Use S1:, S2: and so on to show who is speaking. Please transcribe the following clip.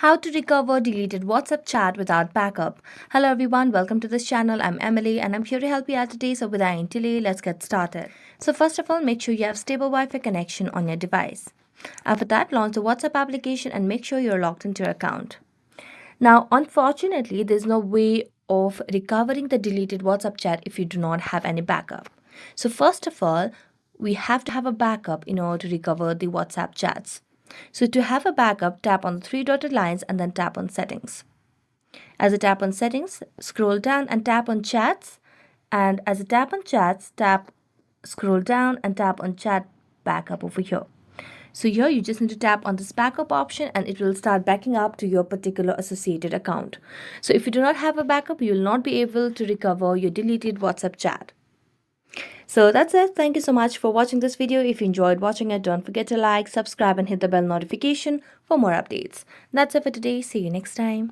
S1: How to recover deleted WhatsApp chat without backup. Hello everyone, welcome to this channel. I'm Emily and I'm here to help you out today. So without any delay, let's get started. So first of all, make sure you have stable Wi-Fi connection on your device. After that, launch the WhatsApp application and make sure you're logged into your account. Now, unfortunately, there's no way of recovering the deleted WhatsApp chat if you do not have any backup. So first of all, we have to have a backup in order to recover the WhatsApp chats. So to have a backup, tap on the three dotted lines and then tap on settings. As you tap on settings, scroll down and tap on chats. And as you tap on chats, scroll down and tap on chat backup over here. So here you just need to tap on this backup option and it will start backing up to your particular associated account. So if you do not have a backup, you will not be able to recover your deleted WhatsApp chat. So that's it. Thank you so much for watching this video. If you enjoyed watching it, don't forget to like, subscribe and hit the bell notification for more updates. That's it for today. See you next time.